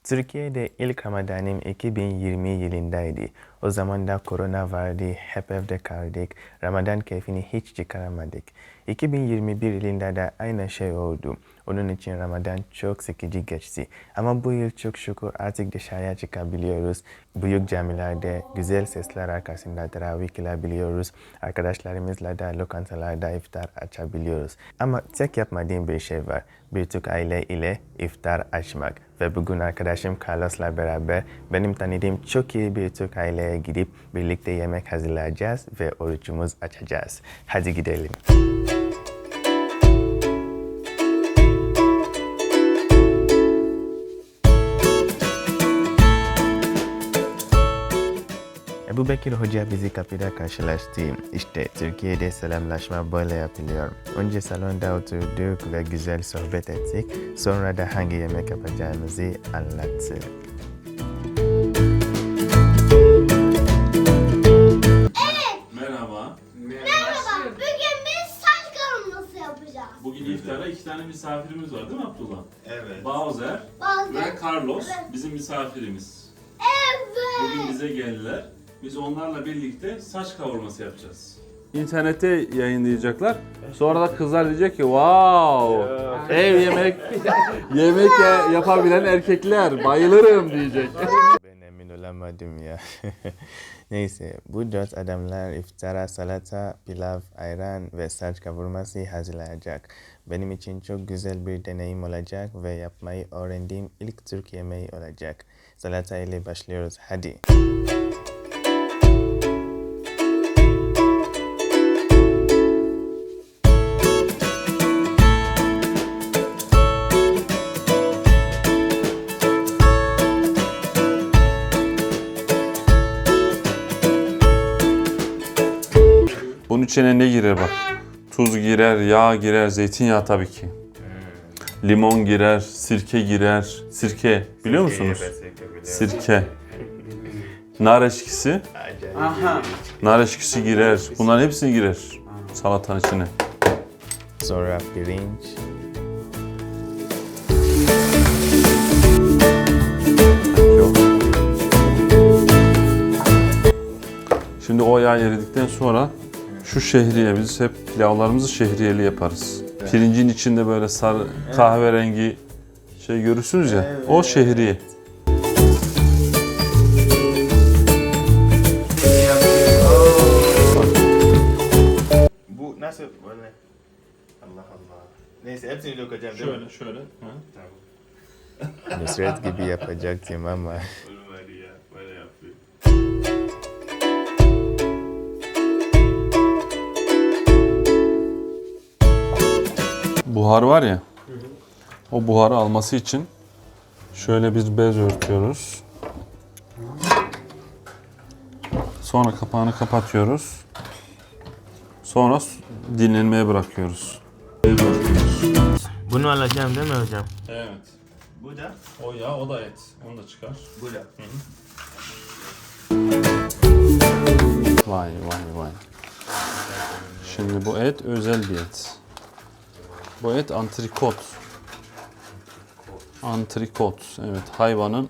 Türkiye'de ilk Ramadan'ım 2020 yılındaydı. O zaman da korona vardı, hep evde kaldık. Ramadan keyfini hiç çıkaramadık. 2021 yılında da aynı şey oldu. Onun için Ramadan çok sıkıcı geçti. Ama bu yıl çok şükür artık dışarıya çıkabiliyoruz. Büyük camilerde güzel sesler arkasında teravih kılabiliyoruz. Arkadaşlarımızla da lokantalarda iftar açabiliyoruz. Ama tek yapmadığım bir şey var. Bir Türk aile ile iftar açmak. Ve bugün arkadaşım Carlos'la beraber benim tanıdığım çok iyi bir Türk aileye gidip birlikte yemek hazırlayacağız ve orucumuz açacağız. Hadi gidelim. Ebu Bekir Hoca bizi kapıda karşılaştı. İşte Türkiye'de selamlaşma böyle yapılıyor. Önce salonda oturduk ve güzel sohbet ettik. Sonra da hangi yemek yapacağımızı anlattık. Merhaba. Merhaba, bugün biz saç kavurması yapacağız. Bugün iftara 2 tane misafirimiz var değil mi Abdullah? Evet. Bowser Bazı... ve Carlos Evet. bizim misafirimiz. Evet. Bugün bize geldiler. Biz onlarla birlikte saç kavurması yapacağız. İnternette yayınlayacaklar. Sonra da kızlar diyecek ki wow, ev yemek yapabilen erkekler bayılırım diyecek. Ben emin olamadım ya. Neyse, bu dört adamlar iftara salata, pilav, ayran ve saç kavurması hazırlayacak. Benim için çok güzel bir deneyim olacak ve yapmayı öğrendiğim ilk Türk yemeği olacak. Salata ile başlıyoruz, hadi. Bunun içine ne girer bak. Tuz girer, yağ girer, zeytinyağı tabii ki. Limon girer, sirke girer. Sirke biliyor musunuz? Sirke. Nar eşkisi. Nar eşkisi girer. Bunların hepsini girer salatanın içine. Sonra pirinç. Şimdi o yağ eridikten sonra şu şehriye, biz hep pilavlarımızı şehriyeli yaparız. Pirincin içinde böyle sarı kahverengi şey görürsünüz ya, o şehriye. Bu nasıl böyle? Allah Allah. Neyse hepsini dökeceğim değil mi? Şöyle. Nusret gibi yapacaktım ama. Böyle ya, böyle yapıyor. Buhar var ya, o buharı alması için şöyle bir bez örtüyoruz. Sonra kapağını kapatıyoruz. Sonra dinlenmeye bırakıyoruz. Bunu alacağım değil mi hocam? Evet. Bu da. O yağ, o da et. Onu da çıkar. Bu da. Vay. Şimdi bu et özel bir et. Bu et antrikot. Antrikot. Evet, hayvanın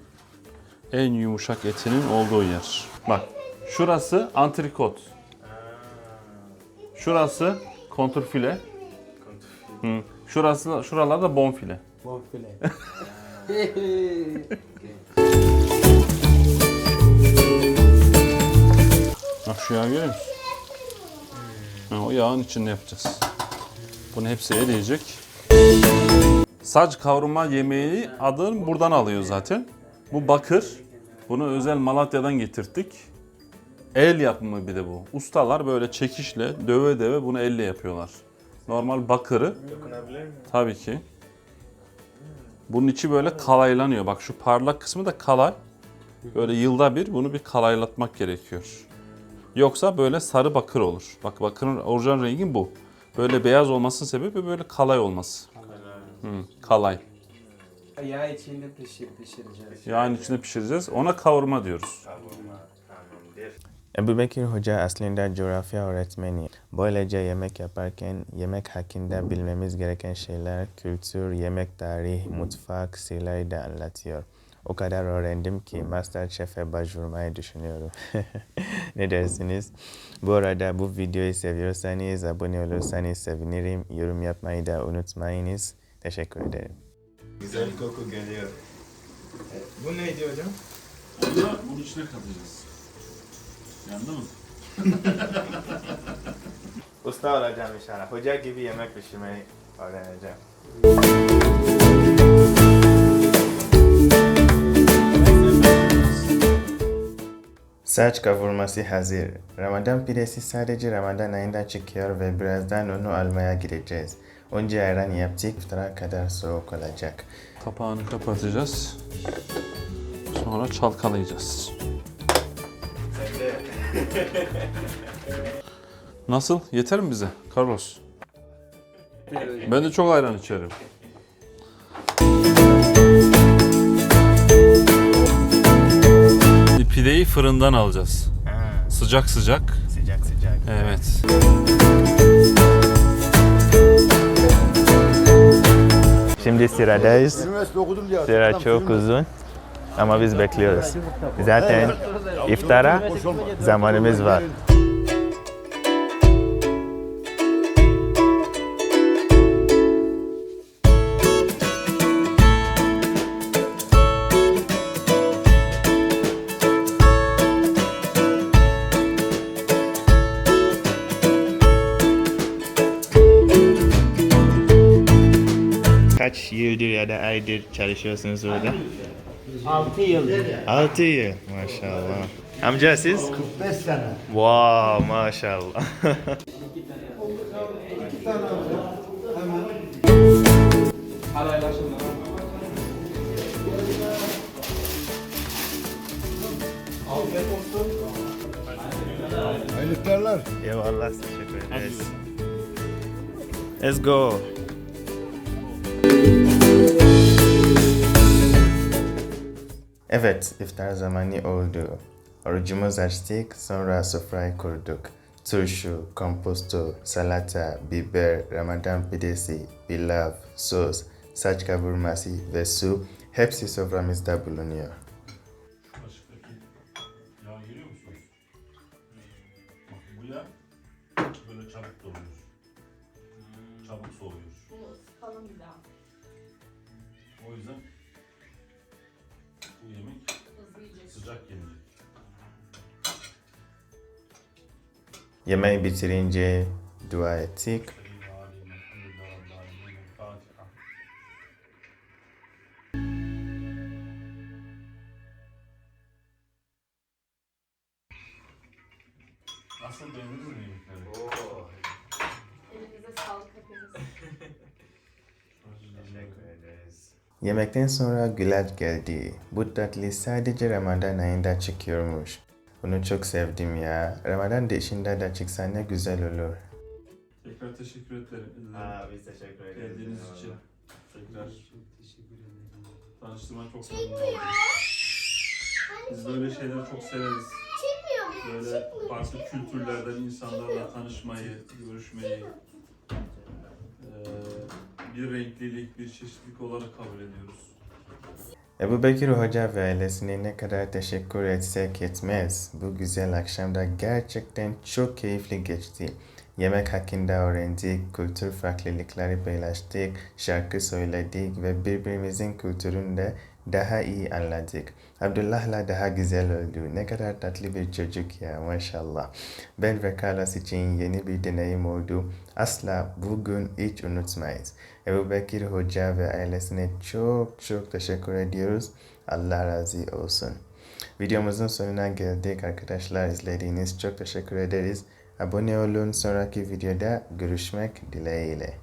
en yumuşak etinin olduğu yer. Bak, şurası antrikot. Şurası kontrfile. Şuralar da bonfile. Bonfile. Bak şu yağı görüyor musun? Ha, o yağın içinde yapacağız. Bunu hepsi eriyecek. Saç kavurma yemeği adını buradan alıyor zaten. Bu bakır. Bunu özel Malatya'dan getirttik. El yapımı bir de bu. Ustalar böyle çekişle döve bunu elle yapıyorlar. Normal bakırı. Dokunabilir miyim? Tabii ki. Bunun içi böyle kalaylanıyor. Bak şu parlak kısmı da kalay. Böyle yılda bir bunu bir kalaylatmak gerekiyor. Yoksa böyle sarı bakır olur. Bak bakırın orijinal rengi bu. Böyle beyaz olmasının sebebi böyle kalay olması. Kalay. Yağ içinde pişireceğiz. Yağın içinde pişireceğiz. Ona kavurma diyoruz. Tamamdır. Ebu Bekir Hoca aslında coğrafya öğretmeni. Böylece yemek yaparken yemek hakkında bilmemiz gereken şeyler, kültür, yemek tarihi, mutfak, sırları da anlatıyor. O kadar öğrendim ki MasterChef'e başvurmayı düşünüyorum. Ne dersiniz? Bu arada bu videoyu seviyorsanız abone olursanız sevinirim. Yorum yapmayı da unutmayınız. Teşekkür ederim. Güzel koku geliyor. Bu neydi hocam? Bunu bunun içine katacağız. Yandı mı? Usta olacağım inşallah. Hoca gibi yemek pişirmeyi öğreneceğim. Saç kavurması hazır. Ramazan pidesi sadece Ramazan ayında çıkıyor ve birazdan onu almaya gideceğiz. Önce ayran yaptık, iftara kadar soğuk olacak. Kapağını kapatacağız. Sonra çalkalayacağız. Nasıl? Yeter mi bize? Carlos. Ben de çok ayran içerim. Pideyi fırından alacağız. Sıcak sıcak. Sıcak sıcak. Evet. Şimdi sıradayız. Sıra çok uzun ama biz bekliyoruz. Zaten iftara zamanımız var. Kaç yıldır ya da aydır çalışıyorsunuz orada? 6 yıl. 6 yıl. Maşallah. Amca siz? 45 sene. Wow, maşallah. Hayırlıklar. Eyvallah, teşekkür ederiz. Let's go. Evet, iftar zamanı oldu. Orucumuzu açtık, sonra sofrayı kurduk. Turşu, komposto, salata, biber, Ramazan pidesi, pilav, sos, saç kavurması ve su hepsi soframızda bulunuyor. Yağ görüyor musunuz? Bak bu yağ böyle çabuk doluyor. Çabuk soğuyor. Bunu ısıtalım bir daha. O yüzden bu yemek Hızlı yiyecek. sıcak yenecek. Yemeği bitirince dua ettik. Nasıl beğendiniz mi yemekleri? Elinize sağlık hepiniz. Yemekten sonra güllaç geldi. Bu tatlı sadece Ramazan ayında çıkıyormuş. Bunu çok sevdim ya. Ramazan dışında da çıksa ne güzel olur. Tekrar teşekkür ederim. Biz teşekkür ederiz. Geldiğiniz için. Tekrar Teşekkür ederim. tanıştığıma çok memnun oldum. Biz böyle şeyleri çok severiz. Böyle farklı kültürlerden insanlarla tanışmayı, görüşmeyi bir renklilik, bir çeşitlilik olarak kabul ediyoruz. Ebu Bekir Hoca ve ailesine ne kadar teşekkür etsek yetmez. Bu güzel akşamda gerçekten çok keyifli geçti. Yemek hakkında öğrendik, kültür farklılıkları paylaştık, şarkı söyledik ve birbirimizin kültürünü de daha iyi anladık. Abdullah'la daha güzel oldu. Ne kadar tatlı bir çocuk ya, maşallah. Ben ve Carlos için yeni bir deneyim oldu. Asla bugün hiç unutmayız. Ebu Bekir Hoca ve ailesine çok teşekkür ediyoruz. Allah razı olsun. Videomuzun sonuna geldik arkadaşlar. İzlediğiniz çok teşekkür ederiz. Abone olun. Sonraki videoda görüşmek dileğiyle.